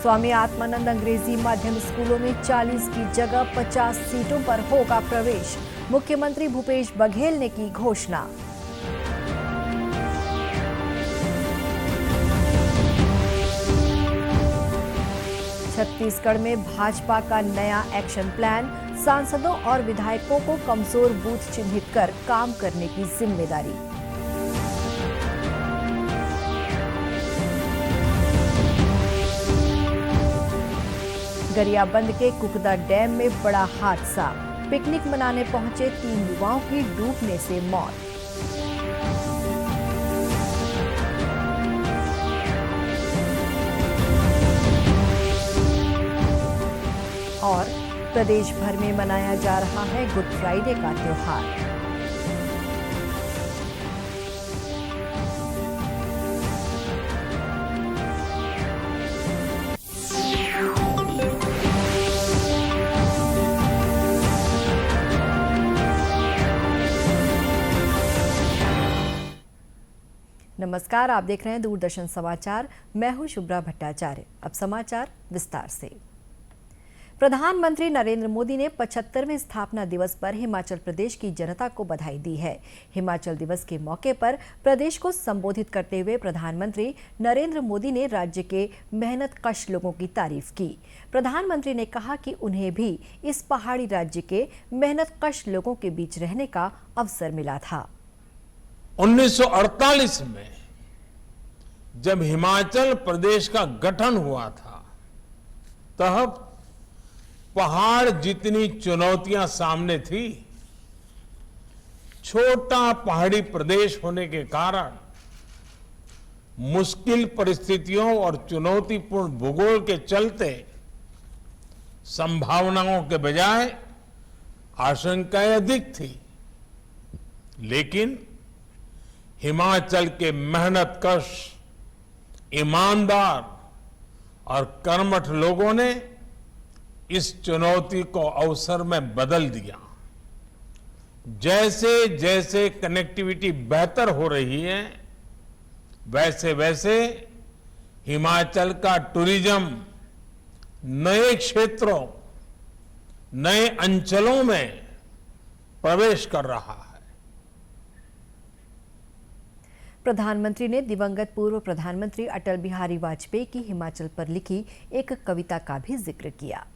स्वामी आत्मानंद अंग्रेजी माध्यम स्कूलों में 40 की जगह 50 सीटों पर होगा प्रवेश। मुख्यमंत्री भूपेश बघेल ने की घोषणा। छत्तीसगढ़ में भाजपा का नया एक्शन प्लान, सांसदों और विधायकों को कमजोर बूथ चिन्हित कर काम करने की जिम्मेदारी। गरियाबंद के कुकदा डैम में बड़ा हादसा, पिकनिक मनाने पहुंचे 3 युवाओं की डूबने से मौत। और प्रदेश भर में मनाया जा रहा है गुड फ्राइडे का त्योहार। नमस्कार, आप देख रहे हैं दूरदर्शन समाचार। मैं हूं शुभ्रा भट्टाचार्य। अब समाचार विस्तार से। प्रधानमंत्री नरेंद्र मोदी ने 75वें स्थापना दिवस पर हिमाचल प्रदेश की जनता को बधाई दी है। हिमाचल दिवस के मौके पर प्रदेश को संबोधित करते हुए प्रधानमंत्री नरेंद्र मोदी ने राज्य के मेहनतकश लोगों की तारीफ की। प्रधानमंत्री ने कहा कि उन्हें भी इस पहाड़ी राज्य के मेहनतकश लोगों के बीच रहने का अवसर मिला था। 1948 में जब हिमाचल प्रदेश का गठन हुआ था, तब पहाड़ जितनी चुनौतियां सामने थी। छोटा पहाड़ी प्रदेश होने के कारण मुश्किल परिस्थितियों और चुनौतीपूर्ण भूगोल के चलते संभावनाओं के बजाय आशंकाएं अधिक थी। लेकिन हिमाचल के मेहनतकश, ईमानदार और कर्मठ लोगों ने इस चुनौती को अवसर में बदल दिया। जैसे जैसे कनेक्टिविटी बेहतर हो रही है, वैसे वैसे हिमाचल का टूरिज्म नए क्षेत्रों, नए अंचलों में प्रवेश कर रहा है। प्रधानमंत्री ने दिवंगत पूर्व प्रधानमंत्री अटल बिहारी वाजपेयी की हिमाचल पर लिखी एक कविता का भी जिक्र किया।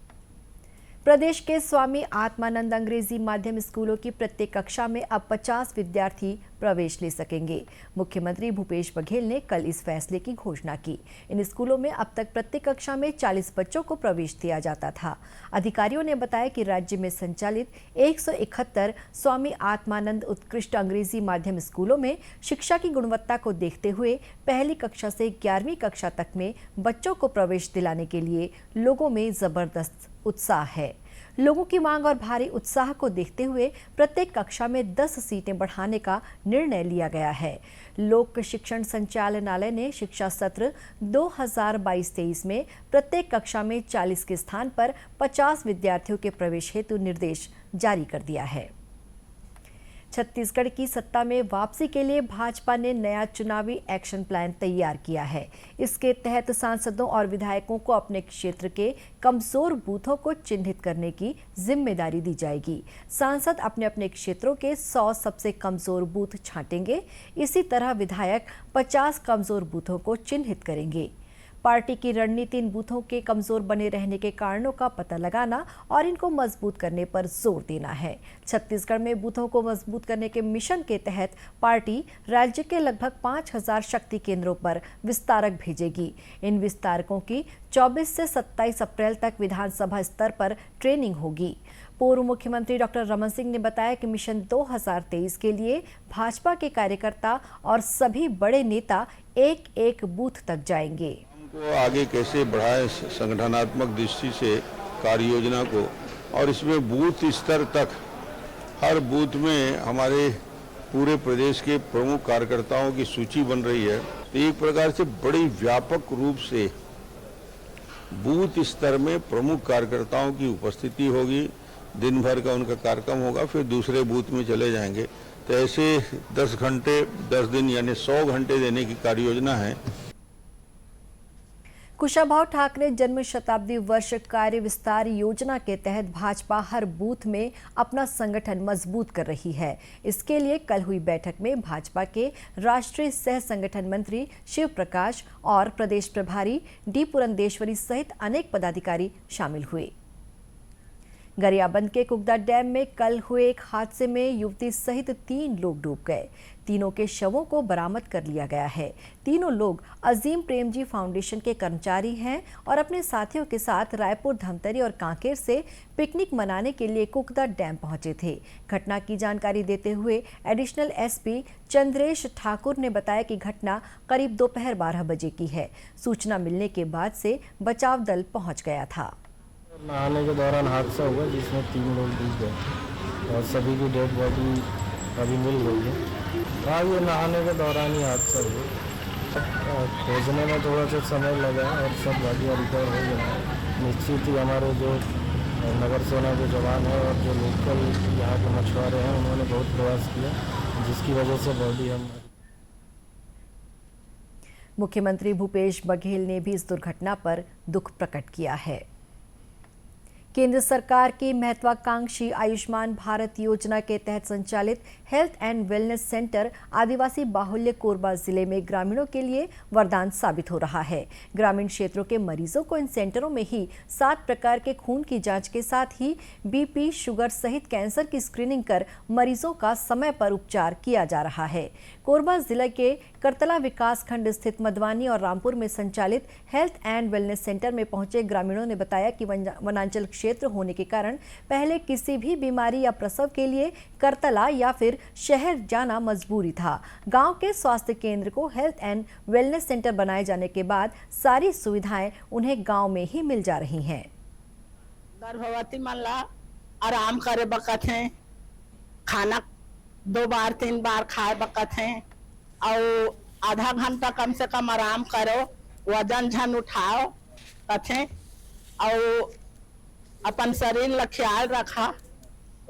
प्रदेश के स्वामी आत्मानंद अंग्रेजी माध्यम स्कूलों की प्रत्येक कक्षा में अब 50 विद्यार्थी प्रवेश ले सकेंगे। मुख्यमंत्री भूपेश बघेल ने कल इस फैसले की घोषणा की। इन स्कूलों में अब तक प्रत्येक कक्षा में 40 बच्चों को प्रवेश दिया जाता था। अधिकारियों ने बताया कि राज्य में संचालित 171 स्वामी आत्मानंद उत्कृष्ट अंग्रेजी माध्यम स्कूलों में शिक्षा की गुणवत्ता को देखते हुए पहली कक्षा से 11वीं कक्षा तक में बच्चों को प्रवेश दिलाने के लिए लोगों में जबरदस्त उत्साह है। लोगों की मांग और भारी उत्साह को देखते हुए प्रत्येक कक्षा में 10 सीटें बढ़ाने का निर्णय लिया गया है। लोक शिक्षण संचालनालय ने शिक्षा सत्र 2022-23 में प्रत्येक कक्षा में 40 के स्थान पर 50 विद्यार्थियों के प्रवेश हेतु निर्देश जारी कर दिया है। छत्तीसगढ़ की सत्ता में वापसी के लिए भाजपा ने नया चुनावी एक्शन प्लान तैयार किया है। इसके तहत सांसदों और विधायकों को अपने क्षेत्र के कमजोर बूथों को चिन्हित करने की जिम्मेदारी दी जाएगी। सांसद अपने अपने क्षेत्रों के 100 सबसे कमजोर बूथ छांटेंगे। इसी तरह विधायक 50 कमजोर बूथों को चिन्हित करेंगे। पार्टी की रणनीति इन बूथों के कमजोर बने रहने के कारणों का पता लगाना और इनको मजबूत करने पर जोर देना है। छत्तीसगढ़ में बूथों को मजबूत करने के मिशन के तहत पार्टी राज्य के लगभग 5000 शक्ति केंद्रों पर विस्तारक भेजेगी। इन विस्तारकों की 24 से 27 अप्रैल तक विधानसभा स्तर पर ट्रेनिंग होगी। पूर्व मुख्यमंत्री डॉक्टर रमन सिंह ने बताया कि मिशन 2023 के लिए भाजपा के कार्यकर्ता और सभी बड़े नेता एक-एक बूथ तक जाएंगे। को आगे कैसे बढ़ाएं संगठनात्मक दृष्टि से कार्य योजना को, और इसमें बूथ स्तर तक हर बूथ में हमारे पूरे प्रदेश के प्रमुख कार्यकर्ताओं की सूची बन रही है। तो एक प्रकार से बड़ी व्यापक रूप से बूथ स्तर में प्रमुख कार्यकर्ताओं की उपस्थिति होगी। दिन भर का उनका कार्यक्रम होगा, फिर दूसरे बूथ में चले जाएंगे। तो ऐसे 10 घंटे 10 दिन यानी 100 घंटे देने की कार्य योजना है। कुशाभाऊ ठाकरे जन्म शताब्दी वर्ष कार्य विस्तार योजना के तहत भाजपा हर बूथ में अपना संगठन मजबूत कर रही है। इसके लिए कल हुई बैठक में भाजपा के राष्ट्रीय सह संगठन मंत्री शिव प्रकाश और प्रदेश प्रभारी डी पुरंदेश्वरी सहित अनेक पदाधिकारी शामिल हुए। गरियाबंद के कुकदा डैम में कल हुए एक हादसे में युवती सहित 3 लोग डूब गए। तीनों के शवों को बरामद कर लिया गया है। तीनों लोग अजीम प्रेमजी फाउंडेशन के कर्मचारी हैं और अपने साथियों के साथ रायपुर, धमतरी और कांकेर से पिकनिक मनाने के लिए कुकदा डैम पहुंचे थे। घटना की जानकारी देते हुए एडिशनल एसपी चंद्रेश ठाकुर ने बताया कि घटना करीब दोपहर 12 बजे की है। सूचना मिलने के बाद से बचाव दल पहुंच गया था। नहाने के दौरान हादसा हुआ जिसमें 3 लोग डूब गए और सभी की डेड बॉडी अभी मिल गई है। हाँ, ये नहाने के दौरान ही हादसा हुआ। खोजने में थोड़ा सा समय लगा और सब गाड़ियाँ रिकवर हो गई। निश्चित ही हमारे जो नगर सेना के जवान हैं और जो लोकल यहाँ के मछुआरे हैं उन्होंने बहुत प्रयास किया, जिसकी वजह से बॉडी हम। मुख्यमंत्री भूपेश बघेल ने भी इस दुर्घटना पर दुख प्रकट किया है। केंद्र सरकार की महत्वाकांक्षी आयुष्मान भारत योजना के तहत संचालित हेल्थ एंड वेलनेस सेंटर आदिवासी बाहुल्य कोरबा जिले में ग्रामीणों के लिए वरदान साबित हो रहा है। ग्रामीण क्षेत्रों के मरीजों को इन सेंटरों में ही 7 प्रकार के खून की जांच के साथ ही बीपी, शुगर सहित कैंसर की स्क्रीनिंग कर मरीजों का समय पर उपचार किया जा रहा है। कोरबा जिले के करतला विकास खंड स्थित मधवानी और रामपुर में संचालित हेल्थ एंड वेलनेस सेंटर में पहुंचे ग्रामीणों ने बताया कि वनांचल क्षेत्र होने के कारण पहले किसी भी बीमारी या प्रसव के लिए करतला या फिर शहर जाना मजबूरी था। गांव के स्वास्थ्य केंद्र को हेल्थ एंड वेलनेस सेंटर बनाए जाने के बाद सारी सुविधाएं उन्हें गांव में ही मिल जा रही हैं। गर्भवती महिला आराम करे बकत है, खाना 2 बार 3 बार खाए बकत है और आधा घंटा कम से कम आराम करो, वजन झन उठाओ कथे और अपन शरीर ला ख्याल रखा।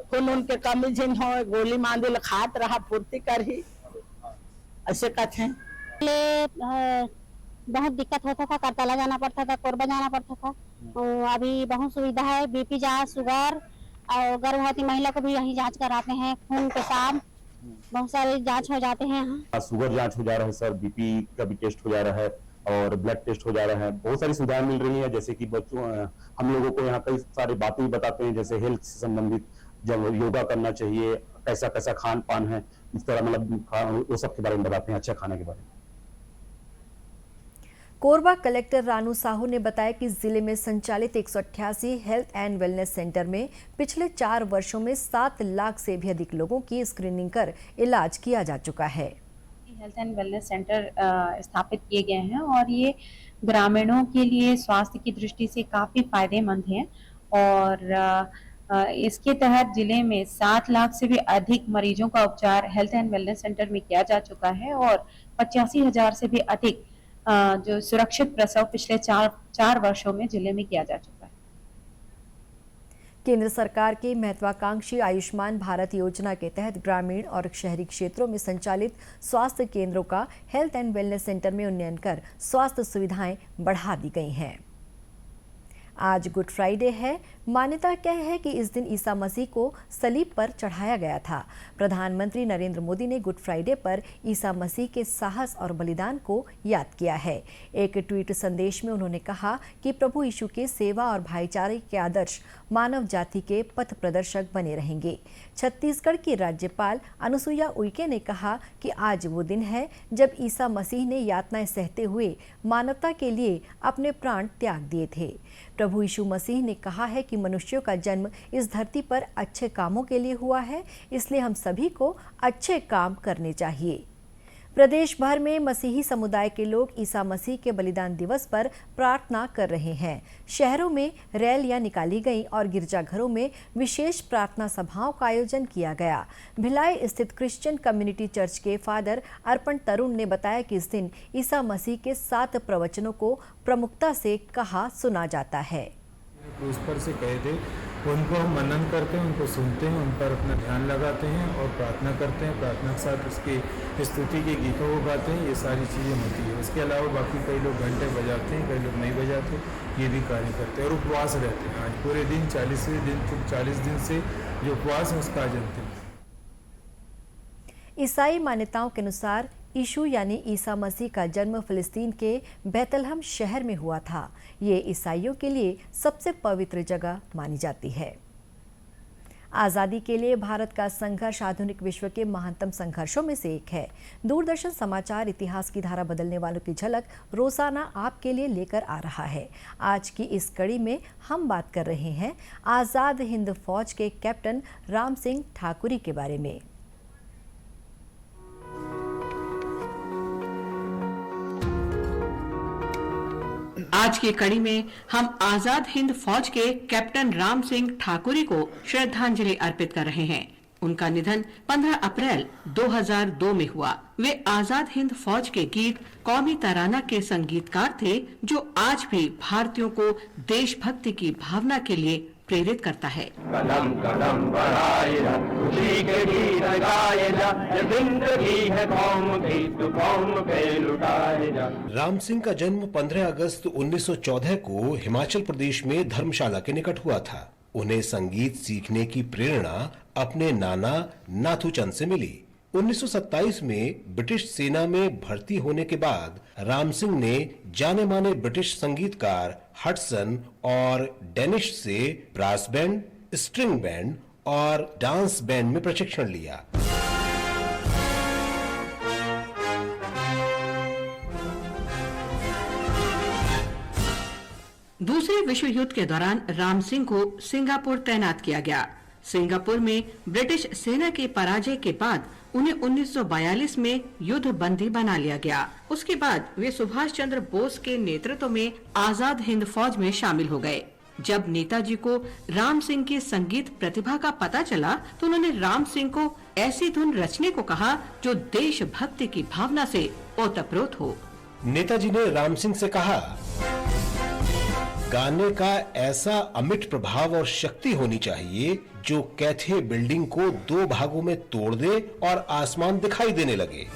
खून उनके कमी झिन हो, गोली मांदी खात रहा, पूर्ति करही ऐसे कथे। बहुत दिक्कत होता था, करतला जाना पड़ता था, कोरबा जाना पड़ता था। अभी बहुत सुविधा है, बीपी जांच, शुगर और गर्भवती महिला को भी यहीं जांच कराते हैं। खून, पेशाब बहुत सारे जांच हो जाते हैं यहाँ। शुगर जांच हो जा रहा है सर, बीपी का भी टेस्ट हो जा रहा है और ब्लड टेस्ट हो जा रहा है। बहुत सारी सुविधाएं मिल रही हैं, जैसे कि बच्चों हम लोगों को यहाँ कई सारी बातें बताते हैं, जैसे हेल्थ से संबंधित, जब योगा करना चाहिए, कैसा कैसा खान पान है, इस तरह मतलब वो सब के बारे में बताते हैं, अच्छा खाने के बारे में। कोरबा कलेक्टर रानू साहू ने बताया कि जिले में संचालित 188 हेल्थ एंड वेलनेस सेंटर में पिछले 4 वर्षों में 7 लाख से भी अधिक लोगों की स्क्रीनिंग कर इलाज किया जा चुका है। हेल्थ एंड वेलनेस सेंटर स्थापित किए गए हैं और ये ग्रामीणों के लिए स्वास्थ्य की दृष्टि से काफी फायदेमंद हैं और इसके तहत जिले में 7 लाख से भी अधिक मरीजों का उपचार हेल्थ एंड वेलनेस सेंटर में किया जा चुका है और 85,000 से भी अधिक जो सुरक्षित प्रसव पिछले 4 वर्षों में जिले में किया जा चुका है। केंद्र सरकार की महत्वाकांक्षी आयुष्मान भारत योजना के तहत ग्रामीण और शहरी क्षेत्रों में संचालित स्वास्थ्य केंद्रों का हेल्थ एंड वेलनेस सेंटर में उन्नयन कर स्वास्थ्य सुविधाएं बढ़ा दी गई हैं। आज गुड फ्राइडे है। मान्यता क्या है कि इस दिन ईसा मसीह को सलीब पर चढ़ाया गया था। प्रधानमंत्री नरेंद्र मोदी ने गुड फ्राइडे पर ईसा मसीह के साहस और बलिदान को याद किया है। एक ट्वीट संदेश में उन्होंने कहा कि प्रभु यीशु के सेवा और भाईचारे के आदर्श मानव जाति के पथ प्रदर्शक बने रहेंगे। छत्तीसगढ़ की राज्यपाल अनुसुईया उइके ने कहा कि आज वो दिन है जब ईसा मसीह ने यातनाएं सहते हुए मानवता के लिए अपने प्राण त्याग दिए थे। प्रभु यीशु मसीह ने कहा है कि मनुष्यों का जन्म इस धरती पर अच्छे कामों के लिए हुआ है, इसलिए हम सभी को अच्छे काम करने चाहिए। प्रदेश भर में मसीही समुदाय के लोग ईसा मसीह के बलिदान दिवस पर प्रार्थना कर रहे हैं। शहरों में रैलियां निकाली गईं और गिरजाघरों में विशेष प्रार्थना सभाओं का आयोजन किया गया। भिलाई स्थित क्रिश्चियन कम्युनिटी चर्च के फादर अर्पण तरुण ने बताया कि इस दिन ईसा मसीह के 7 प्रवचनों को प्रमुखता से कहा सुना जाता है। क्रूस पर से कहे थे उनको हम मनन करते हैं, उनको सुनते हैं, उन पर अपना ध्यान लगाते हैं और प्रार्थना करते हैं। प्रार्थना के साथ उसकी स्तुति के गीतों को गाते हैं। ये सारी चीज़ें होती है। इसके अलावा बाकी कई लोग घंटे बजाते हैं, कई लोग नहीं बजाते, ये भी कार्य करते हैं और उपवास रहते हैं। आज पूरे दिन 40 दिन से जो उपवास है उसका आज अंतिम है। ईसाई मान्यताओं के अनुसार यीशु यानी ईसा मसीह का जन्म फिलिस्तीन के बैतलहम शहर में हुआ था। ये ईसाइयों के लिए सबसे पवित्र जगह मानी जाती है। आज़ादी के लिए भारत का संघर्ष आधुनिक विश्व के महानतम संघर्षों में से एक है। दूरदर्शन समाचार इतिहास की धारा बदलने वालों की झलक रोजाना आपके लिए लेकर आ रहा है। आज की इस कड़ी में हम बात कर रहे हैं आज़ाद हिंद फौज के कैप्टन राम सिंह ठाकुरी के बारे में। आज की कड़ी में हम आजाद हिंद फौज के कैप्टन राम सिंह ठाकुरी को श्रद्धांजलि अर्पित कर रहे हैं। उनका निधन 15 अप्रैल 2002 में हुआ। वे आजाद हिंद फौज के गीत कौमी तराना के संगीतकार थे, जो आज भी भारतीयों को देशभक्ति की भावना के लिए प्रेरित करता है। कदम कदम बढ़ाए जा, खुशी के गीत गाए जा, ये जिंदगी है कौम की, तू कौम पे लुटाए जा। राम सिंह का जन्म 15 अगस्त 1914 को हिमाचल प्रदेश में धर्मशाला के निकट हुआ था। उन्हें संगीत सीखने की प्रेरणा अपने नाना नाथूचंद से मिली। 1927 में ब्रिटिश सेना में भर्ती होने के बाद राम सिंह ने जाने माने ब्रिटिश संगीतकार हडसन और डेनिश से ब्रास बैंड, स्ट्रिंग बैंड और डांस बैंड में प्रशिक्षण लिया। दूसरे विश्व युद्ध के दौरान राम सिंह को सिंगापुर तैनात किया गया। सिंगापुर में ब्रिटिश सेना के पराजय के बाद उन्हें 1942 में युद्ध बंदी बना लिया गया। उसके बाद वे सुभाष चंद्र बोस के नेतृत्व में आजाद हिंद फौज में शामिल हो गए। जब नेताजी को राम सिंह की संगीत प्रतिभा का पता चला तो उन्होंने राम सिंह को ऐसी धुन रचने को कहा जो देशभक्ति की भावना से ओतप्रोत हो। नेताजी ने राम सिंह से कहा, गाने का ऐसा अमिट प्रभाव और शक्ति होनी चाहिए जो कैथे बिल्डिंग को 2 भागों में तोड़ दे और आसमान दिखाई देने लगे।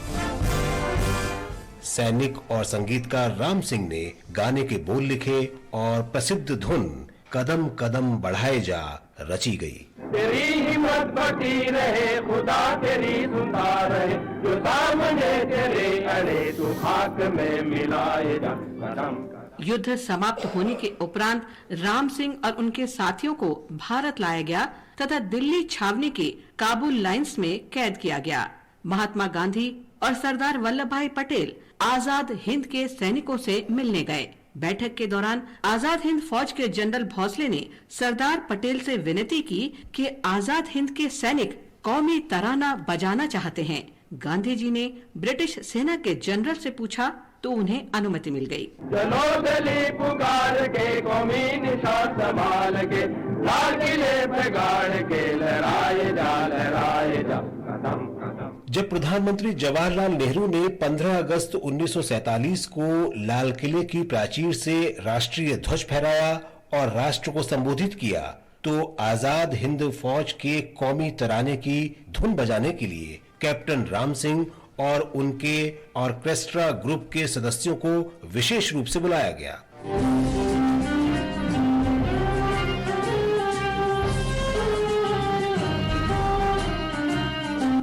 सैनिक और संगीतकार राम सिंह ने गाने के बोल लिखे और प्रसिद्ध धुन कदम कदम बढ़ाए जा रची गई। तेरी हिम्मत बढ़ती रहे, खुदा तेरी सुनता रहे, जो सामने तेरे अड़े तू खाक में मिलाए जा। कदम युद्ध समाप्त होने के उपरांत राम सिंह और उनके साथियों को भारत लाया गया तथा दिल्ली छावनी के काबुल लाइंस में कैद किया गया। महात्मा गांधी और सरदार वल्लभ भाई पटेल आजाद हिंद के सैनिकों से मिलने गए। बैठक के दौरान आजाद हिंद फौज के जनरल भोसले ने सरदार पटेल से विनती की कि आजाद हिंद के सैनिक कौमी तराना बजाना चाहते हैं। गांधी जी ने ब्रिटिश सेना के जनरल से पूछा तो उन्हें अनुमति मिल गई। चलो दिल्ली पुकार के, कौमी निशान संभाल के, लाल किले पे गाड़ के, लहराए जा कदम कदम। जब प्रधानमंत्री जवाहरलाल नेहरू ने 15 अगस्त 1947 को लाल किले की प्राचीर से राष्ट्रीय ध्वज फहराया और राष्ट्र को संबोधित किया, तो आजाद हिंद फौज के कौमी तराने की धुन बजाने के लिए कैप्टन राम सिंह और उनके ऑर्केस्ट्रा ग्रुप के सदस्यों को विशेष रूप से बुलाया गया।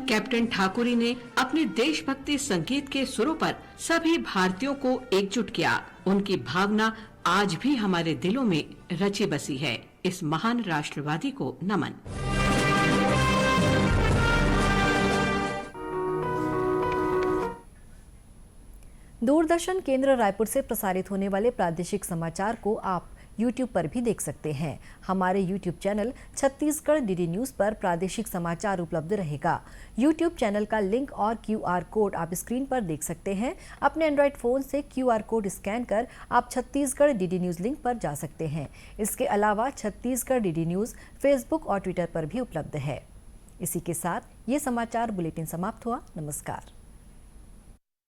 कैप्टन ठाकुरी ने अपने देशभक्ति संगीत के सुरों पर सभी भारतीयों को एकजुट किया। उनकी भावना आज भी हमारे दिलों में रची बसी है। इस महान राष्ट्रवादी को नमन। दूरदर्शन केंद्र रायपुर से प्रसारित होने वाले प्रादेशिक समाचार को आप YouTube पर भी देख सकते हैं। हमारे YouTube channel Chhattisgarh DD news पर प्रादेशिक समाचार उपलब्ध रहेगा। YouTube चैनल का लिंक और QR कोड आप स्क्रीन पर देख सकते हैं। अपने एंड्रॉयड फ़ोन से QR कोड स्कैन कर आप छत्तीसगढ़ डीडी न्यूज़ लिंक पर जा सकते हैं। इसके अलावा छत्तीसगढ़ डीडी न्यूज़ फेसबुक और ट्विटर पर भी उपलब्ध है। इसी के साथ ये समाचार बुलेटिन समाप्त हुआ। नमस्कार।